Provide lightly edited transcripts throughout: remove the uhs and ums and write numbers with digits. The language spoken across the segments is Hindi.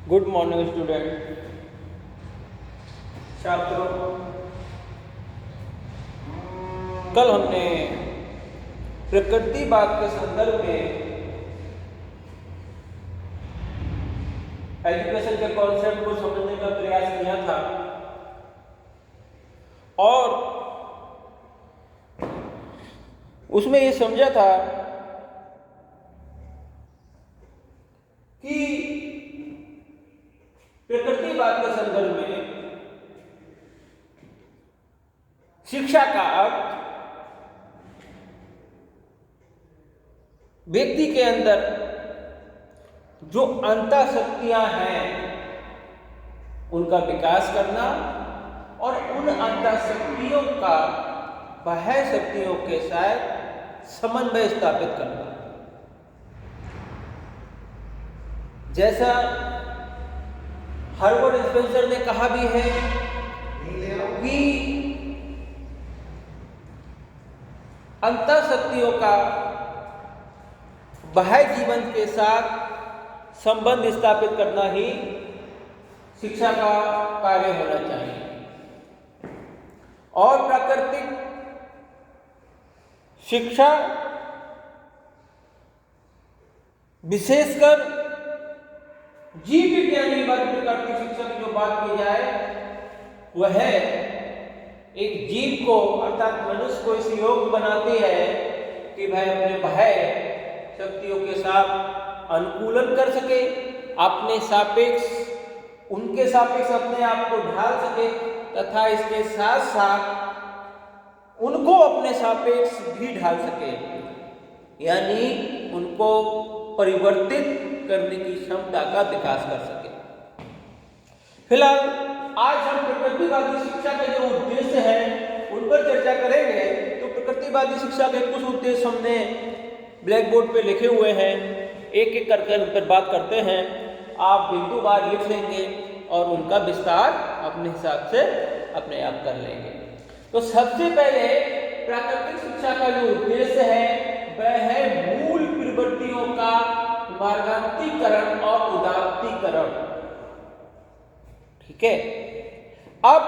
Good morning student. छात्रों, कल हमने प्रकृतिवाद के संदर्भ में एजुकेशन के कॉन्सेप्ट को समझने का प्रयास किया था और उसमें ये समझा था कि प्रकृतिवाद के संदर्भ में शिक्षा का अर्थ व्यक्ति के अंदर जो अंतःशक्तियां हैं उनका विकास करना और उन अंतःशक्तियों का बाह्य शक्तियों के साथ समन्वय स्थापित करना। जैसा हर्बर्ट स्पेंसर ने कहा भी है कि अंतःशक्तियों का बाह्य जीवन के साथ संबंध स्थापित करना ही शिक्षा का कार्य होना चाहिए। और प्राकृतिक शिक्षा विशेषकर जीव विज्ञानी वर्ग प्राकृतिक शिक्षा की जो बात की जाए वह है एक जीव को अर्थात मनुष्य को इस योग्य बनाती है कि वह अपने बाह्य शक्तियों के साथ अनुकूलन कर सके, अपने सापेक्ष उनके सापेक्ष अपने आप को ढाल सके तथा इसके साथ साथ उनको अपने सापेक्ष भी ढाल सके, यानी उनको परिवर्तित करने की क्षमता का विकास कर सके। फिलहाल आज हम प्रकृतिवादी शिक्षा के जो उद्देश्य हैं उन पर चर्चा करेंगे। तो प्रकृतिवादी शिक्षा के कुछ उद्देश्य हमने ब्लैक बोर्ड पे लिखे हुए हैं, एक एक करके उन पर बात करते हैं। आप बिंदुवार लिख लेंगे और उनका विस्तार अपने हिसाब से अपने आप कर लेंगे। तो सबसे पहले प्राकृतिक शिक्षा का जो उद्देश्य है वह है मूल प्रवृत्तियों का मार्गान्तीकरण और उदात्तीकरण। ठीक है। अब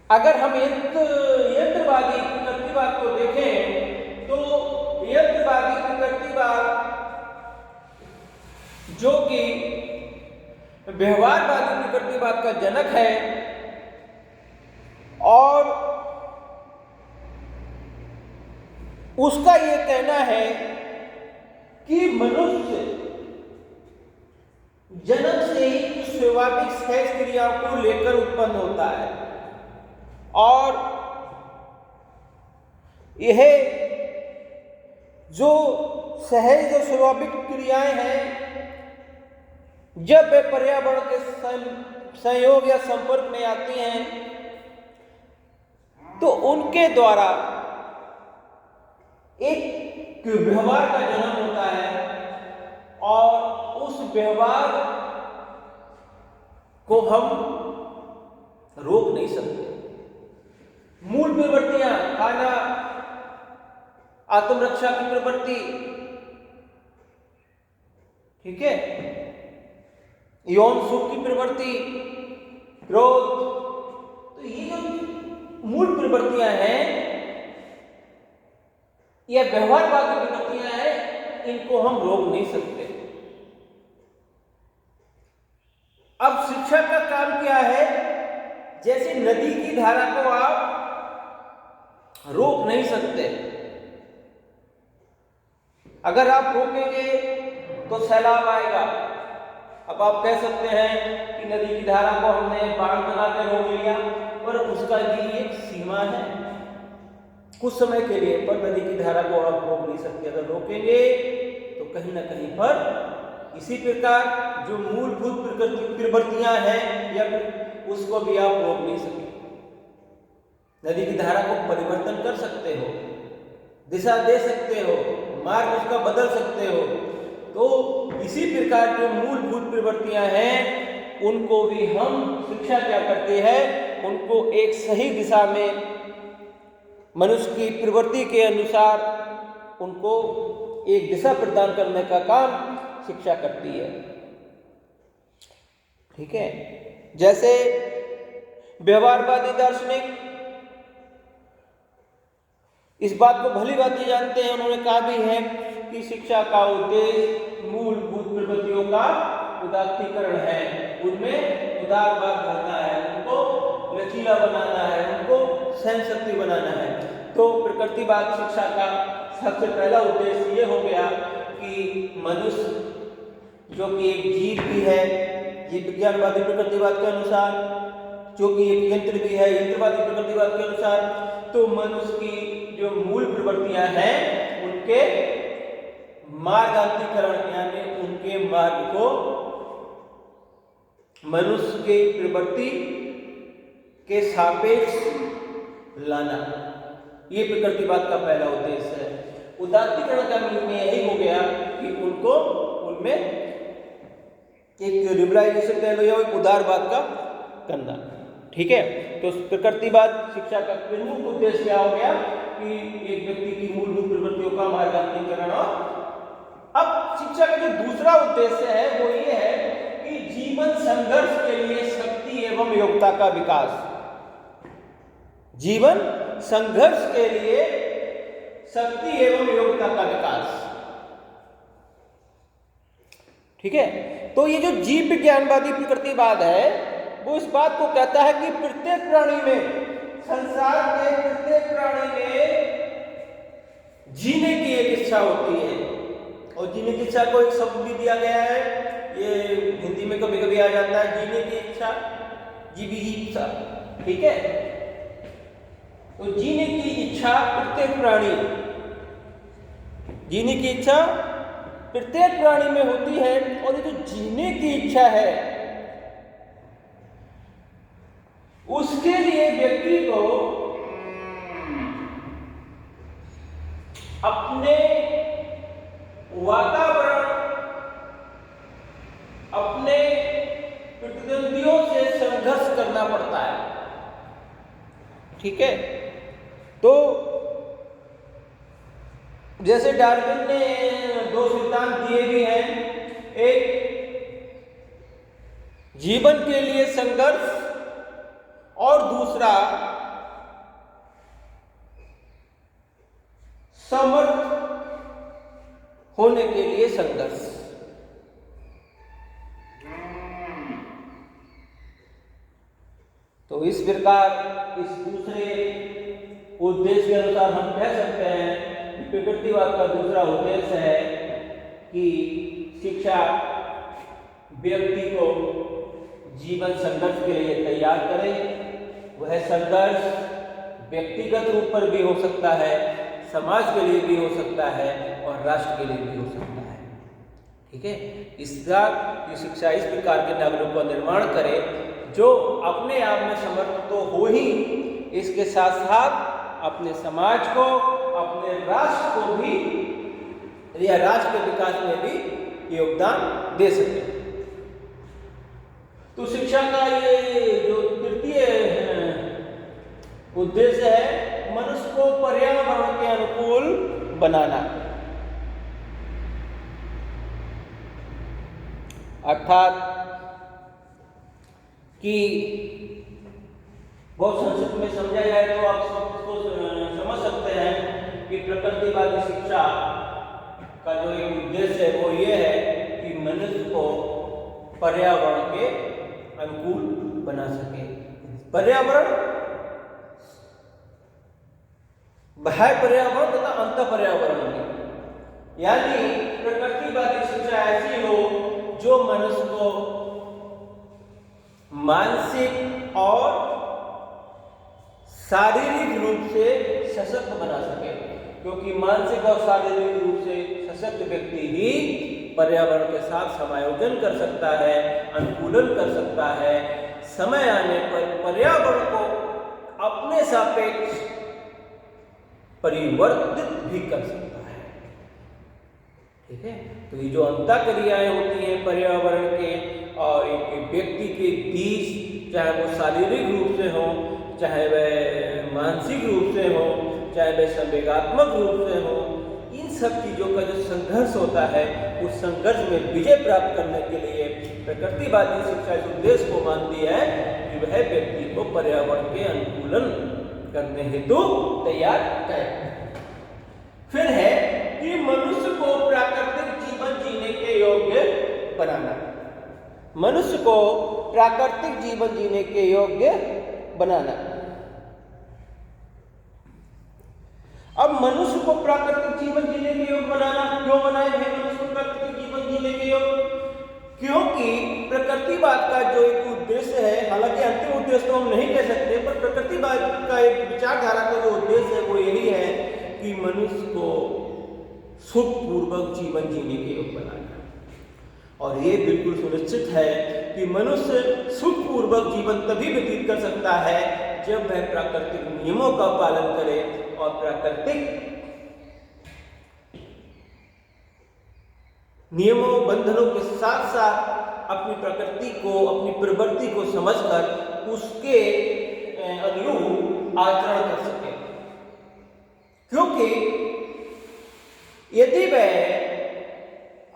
अगर हम यंत्रवादी प्रकृतिवाद को देखें तो यंत्रवादी प्रकृतिवाद जो कि व्यवहारवादी प्रकृतिवाद का जनक है और उसका ये कहना है कि मनुष्य जन्म से ही स्वाभाविक सहज क्रियाओं को लेकर उत्पन्न होता है और यह जो सहज जो स्वाभाविक क्रियाएं हैं जब वे पर्यावरण के संयोग या संपर्क में आती हैं तो उनके द्वारा एक व्यवहार का जन्म होता है और उस व्यवहार को हम रोक नहीं सकते। मूल प्रवृत्तियां, खाना, आत्मरक्षा की प्रवृत्ति, ठीक है, यौन सुख की प्रवृत्ति, क्रोध, तो ये जो मूल प्रवृत्तियां हैं या व्यवहारवादी प्रवृत्तियां हैं इनको हम रोक नहीं सकते। अब शिक्षा का काम क्या है? जैसे नदी की धारा को आप रोक नहीं सकते, अगर आप रोकेंगे तो सैलाब आएगा। अब आप कह सकते हैं कि नदी की धारा को हमने बांध बना के रोक लिया, पर उसका भी एक सीमा है कुछ समय के लिए, पर नदी की धारा को आप रोक नहीं सकते। अगर रोकेंगे तो कहीं ना कहीं पर इसी प्रकार जो मूलभूत प्रवृत्तियां हैं या उसको भी आप रोक नहीं सकते। नदी की धारा को परिवर्तन कर सकते हो, दिशा दे सकते हो, मार्ग उसका बदल सकते हो। तो इसी प्रकार जो मूलभूत प्रवृत्तियां हैं उनको भी हम शिक्षा क्या करते हैं, उनको एक सही दिशा में मनुष्य की प्रवृत्ति के अनुसार उनको एक दिशा प्रदान करने का काम शिक्षा करती है। ठीक है, जैसे व्यवहारवादी दार्शनिक इस बात को भली भांति जानते हैं, उन्होंने कहा भी है कि शिक्षा का उद्देश्य मूलभूत प्रवृत्तियों का उदात्तीकरण है, उनमें उदारवाद भरना है, उनको लचीला बनाना है, उनको सहन शक्ति बनाना है। तो प्रकृतिवाद शिक्षा का सबसे पहला उद्देश्य ये हो गया कि मनुष्य जो कि एक जीव भी है, जीव विज्ञानवादी प्रकृतिवाद के अनुसार, जो कि एक यंत्र भी है यंत्रवादी प्रकृतिवाद के अनुसार, तो मनुष्य की जो मूल प्रवृत्तियां हैं उनके मार्गांतरीकरण यानी उनके मार्ग को मनुष्य के प्रवृत्ति के सापेक्ष लाना, ये प्रकृतिवाद का पहला उद्देश्य है। उदात्तीकरण का मतलब यही हो गया कि उनको उनमें एक लिबरलाइजेशन कह लो या एक उदारवाद का करना। ठीक है, तो प्रकृतिवाद शिक्षा का प्रमुख उद्देश्य क्या हो गया कि एक व्यक्ति की मूलभूत प्रवृत्तियों का मार्गांतरीकरण। और अब शिक्षा का जो दूसरा उद्देश्य है वो ये है कि जीवन संघर्ष के लिए शक्ति एवं योग्यता का विकास। जीवन संघर्ष के लिए शक्ति एवं योग्यता का विकास। ठीक है, तो ये जो जीव विज्ञानवादी प्रकृतिवाद है वो इस बात को कहता है कि प्रत्येक प्राणी में, संसार के प्रत्येक प्राणी में जीने की एक इच्छा होती है। और जीने की इच्छा को एक शब्द भी दिया गया है, ये हिंदी में कभी कभी आ जाता है, जीने की इच्छा, जीविका। ठीक है, तो जीने की इच्छा प्रत्येक प्राणी, जीने की इच्छा प्रत्येक प्राणी में होती है। और ये जो जीने की इच्छा है उसके लिए व्यक्ति को अपने वातावरण, अपने प्रतिद्वंदियों से संघर्ष करना पड़ता है। ठीक है, तो जैसे डार्विन ने दो सिद्धांत दिए भी हैं, एक जीवन के लिए संघर्ष और दूसरा समर्थ होने के लिए संघर्ष। तो इस प्रकार इस दूसरे उद्देश्य के अनुसार हम कह सकते हैं कि प्रकृतिवाद का दूसरा उद्देश्य है कि शिक्षा व्यक्ति को जीवन संघर्ष के लिए तैयार करे। वह संघर्ष व्यक्तिगत रूप पर भी हो सकता है, समाज के लिए भी हो सकता है और राष्ट्र के लिए भी हो सकता है। ठीक है, इसका ये शिक्षा इस प्रकार के नागरिकों का निर्माण करे जो अपने आप में समर्थ तो हो ही, इसके साथ साथ अपने समाज को, अपने राष्ट्र को भी या राष्ट्र के विकास में भी योगदान दे सके। तो शिक्षा का ये जो तृतीय उद्देश्य है, मनुष्य को पर्यावरण के अनुकूल बनाना। अर्थात कि बहुत संक्षिप्त में समझा जाए तो आप इसको समझ सकते हैं कि प्रकृतिवादी शिक्षा का जो एक उद्देश्य है वो ये है कि मनुष्य को पर्यावरण के अनुकूल बना सके। पर्यावरण, बाह्य पर्यावरण तथा अंतर पर्यावरण में, यानी प्रकृतिवादी शिक्षा ऐसी हो जो मनुष्य को मानसिक और शारीरिक रूप से सशक्त बना सके, क्योंकि मानसिक और शारीरिक रूप से सशक्त व्यक्ति ही पर्यावरण के साथ समायोजन कर सकता है, अनुकूलन कर सकता है, समय आने पर पर्यावरण को अपने सापेक्ष परिवर्तित भी कर सकता है। ठीक है, तो ये जो अंतःक्रियाएं होती हैं पर्यावरण के और एक व्यक्ति के बीच, चाहे वो शारीरिक रूप से हो, चाहे वह मानसिक रूप से हो, चाहे वह संवेगात्मक रूप से हो, इन सब चीजों का जो संघर्ष होता है, उस संघर्ष में विजय प्राप्त करने के लिए प्रकृतिवादी शिक्षा इस उद्देश्य को मानती है कि वह व्यक्ति को पर्यावरण के अनुकूलन करने हेतु तैयार करे। फिर है कि मनुष्य को प्राकृतिक जीवन जीने के योग्य बनाना। मनुष्य को प्राकृतिक जीवन जीने के योग्य बनाना। अब मनुष्य को प्राकृतिक जीवन जीने के योग्य बनाना क्यों बनाए भाई मनुष्य को प्राकृतिक जीवन जीने के योग्य? क्योंकि प्रकृतिवाद का जो एक उद्देश्य है, हालांकि अंतिम उद्देश्य तो हम नहीं कह सकते, पर प्रकृतिवाद का एक विचारधारा का जो उद्देश्य है वो यही है कि मनुष्य को सुखपूर्वक जीवन जीने के योग्य बनाना। और ये बिल्कुल सुनिश्चित है कि मनुष्य सुखपूर्वक जीवन तभी व्यतीत कर सकता है जब वह प्राकृतिक नियमों का पालन करे और प्राकृतिक नियमों बंधनों के साथ साथ अपनी प्रकृति को, अपनी प्रवृत्ति को समझकर उसके अनुरूप आचरण कर सके। क्योंकि यदि वह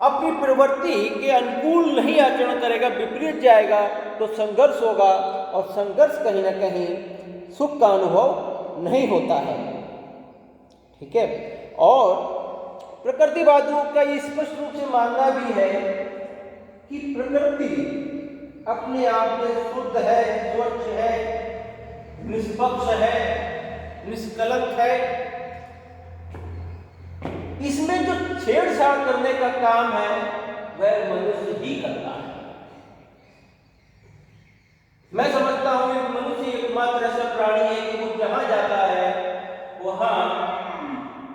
अपनी प्रवृत्ति के अनुकूल नहीं आचरण करेगा, विपरीत जाएगा, तो संघर्ष होगा और संघर्ष कहीं ना कहीं सुख का अनुभव नहीं होता है। ठीक है। और प्रकृतिवादियों का ये स्पष्ट रूप से मानना भी है कि प्रकृति अपने आप में शुद्ध है, स्वच्छ है, निष्पक्ष है, निष्कलंक है। इसमें जो छेड़छाड़ करने का काम है वह मनुष्य ही करता है। मैं समझता हूं कि मनुष्य एकमात्र ऐसा प्राणी है कि वो जहां जाता है वहां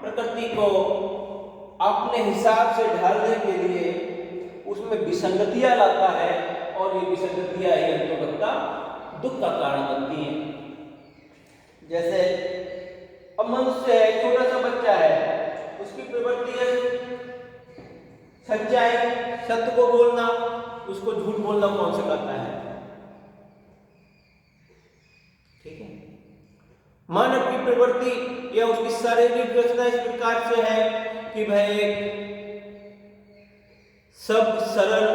प्रकृति को अपने हिसाब से ढालने के लिए उसमें विसंगतियां लाता है और ये विसंगतियां ही अंतोगत्ता दुख का कारण बनती हैं। जैसे अब मनुष्य है, छोटा सा बच्चा है, उसकी प्रवृत्ति है सच्चाई, सत्य को बोलना, उसको झूठ बोलना कौन सिखाता है? ठीक है। मानव की प्रवृत्ति या उसकी शारीरिक रचना इस प्रकार से है कि वह एक सब सरल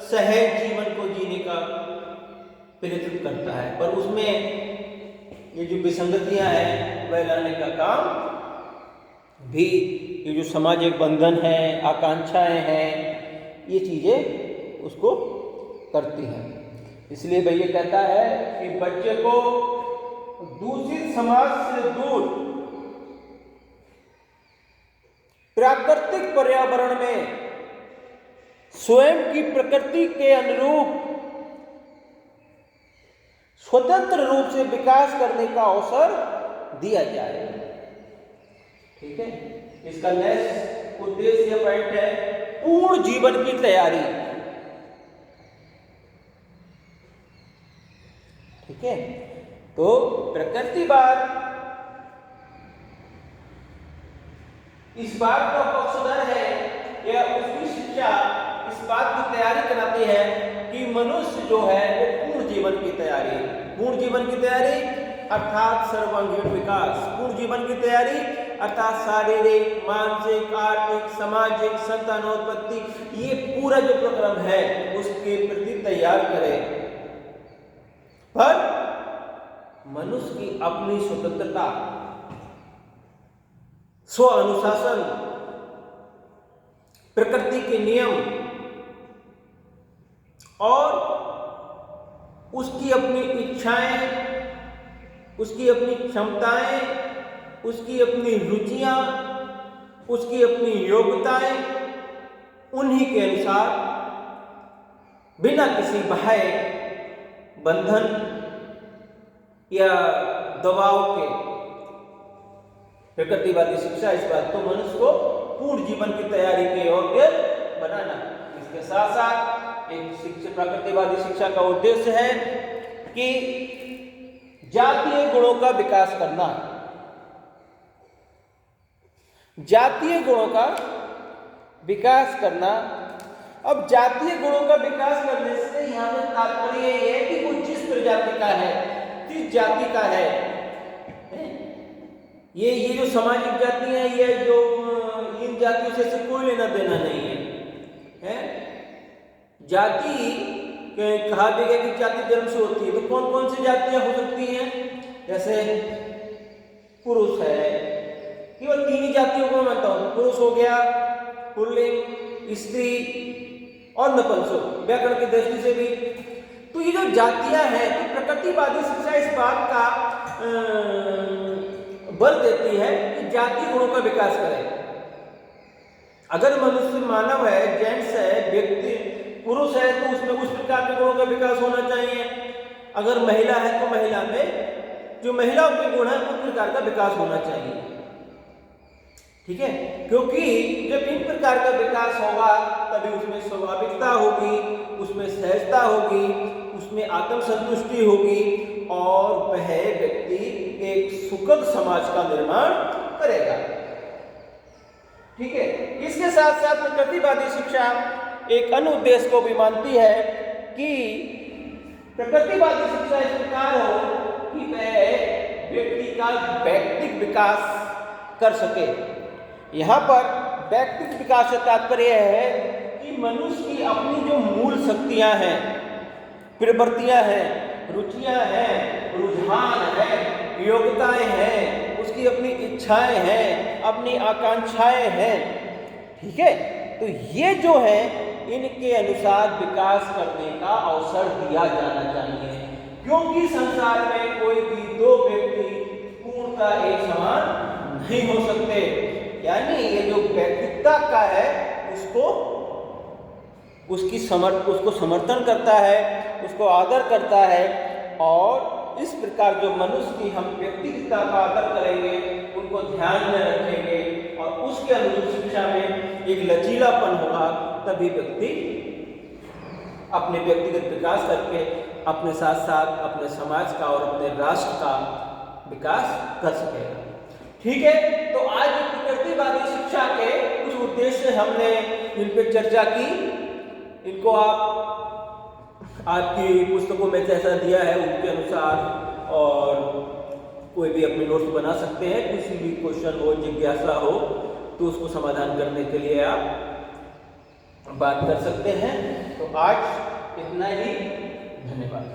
सहज जीवन को जीने का प्रयत्न करता है, पर उसमें ये जो विसंगतियां हैं वह लाने का काम भी ये जो सामाजिक बंधन है, आकांक्षाएं हैं, ये चीजें उसको करती हैं। इसलिए वह ये कहता है कि बच्चे को दूषित समाज से दूर प्राकृतिक पर्यावरण में स्वयं की प्रकृति के अनुरूप स्वतंत्र रूप से विकास करने का अवसर दिया जाए। ठीक है। इसका नेक्स्ट उद्देश्य पॉइंट है पूर्ण जीवन की तैयारी। ठीक है। तो प्रकृतिवाद इस बात का पक्षधर है या उसकी शिक्षा इस बात की तैयारी कराती है कि मनुष्य जो है वो पूर्ण जीवन की तैयारी, पूर्ण जीवन की तैयारी अर्थात सर्वांगीण विकास, पूर्ण जीवन की तैयारी अर्थात शारीरिक, मानसिक, आर्थिक, सामाजिक, संतानोत्पत्ति, ये पूरा जो प्रक्रम है उसके प्रति तैयार करे। पर मनुष्य की अपनी स्वतंत्रता, स्व अनुशासन, प्रकृति के नियम और उसकी अपनी इच्छाएं, उसकी अपनी क्षमताएं, उसकी अपनी रुचियां, उसकी अपनी योग्यताएं, उन्हीं के अनुसार बिना किसी बाह्य बंधन या दबाव के प्रकृतिवादी शिक्षा इस बात तो मनुष्य को पूर्ण जीवन की तैयारी के योग्य बनाना। इसके साथ साथ एक शिक्षा, प्रकृतिवादी शिक्षा का उद्देश्य है कि जातीय गुणों का विकास करना। जातीय गुणों का विकास करना। अब जातीय गुणों का विकास करने से यहां पर तात्पर्य यह है कि वो जिस प्रजाति का है, जिस जाति का है, ये जो सामाजिक जातियां, ये जो इन तीन जातियों से इससे कोई लेना देना नहीं है, हैं? जाति कहा भी गया कि जाति जन्म से होती है, तो कौन कौन सी जातियां हो सकती हैं? जैसे पुरुष है, केवल तीन ही जातियों को मैं मानता हूं, पुरुष हो गया, पुल्लिंग, स्त्री और नपुंसक, व्याकरण की दृष्टि से भी। तो ये जो जातियां हैं, तो प्रकृतिवादी शिक्षा इस बात का बल देती है कि जाति गुणों का विकास करे। अगर मनुष्य मानव है, जेंट्स है, व्यक्ति पुरुष है, तो उसमें उस प्रकार के गुणों का विकास होना चाहिए। अगर महिला है तो महिला में जो महिलाओं के गुण है उस प्रकार का विकास होना चाहिए, ठीक है? क्योंकि जब इन प्रकार का विकास होगा तभी उसमें स्वाभाविकता होगी, उसमें सहजता होगी, उसमें आत्मसंतुष्टि होगी और वह व्यक्ति एक सुखद समाज का निर्माण करेगा, ठीक है? इसके साथ साथ प्रकृतिवादी शिक्षा एक अन्य उद्देश्य को भी मानती है कि प्रकृतिवादी शिक्षा इस प्रकार हो कि वह व्यक्ति का व्यक्तिगत विकास कर सके। यहाँ पर व्यक्तिगत विकास से तात्पर्य है कि मनुष्य की अपनी जो मूल शक्तियाँ हैं, प्रवृत्तियाँ हैं, रुचियाँ हैं, रुझान हैं, योग्यताएं हैं, उसकी अपनी इच्छाएं हैं, अपनी आकांक्षाएं हैं, ठीक है? तो ये जो है इनके अनुसार विकास करने का अवसर दिया जाना चाहिए, क्योंकि संसार में कोई भी दो व्यक्ति पूर्णतः एक समान नहीं हो सकते। यानी ये जो व्यक्तित्व का है उसको समर्थन करता है, उसको आदर करता है, और इस प्रकार जो मनुष्य की हम व्यक्तित्व का आदर करेंगे, उनको ध्यान में रखेंगे और उसके अनुरूप शिक्षा में एक लचीलापन होगा, तभी व्यक्ति अपने व्यक्तिगत विकास करके अपने साथ साथ अपने समाज का और अपने राष्ट्र का विकास कर सकेगा, ठीक है? तो आज प्रकृतिवादी शिक्षा के कुछ उद्देश्य हमने इन पर चर्चा की। इनको आप आपकी पुस्तकों में जैसा दिया है उनके अनुसार और कोई भी अपने नोट्स बना सकते हैं। किसी भी क्वेश्चन हो, जिज्ञासा हो, तो उसको समाधान करने के लिए आप बात कर सकते हैं। तो आज इतना ही, धन्यवाद।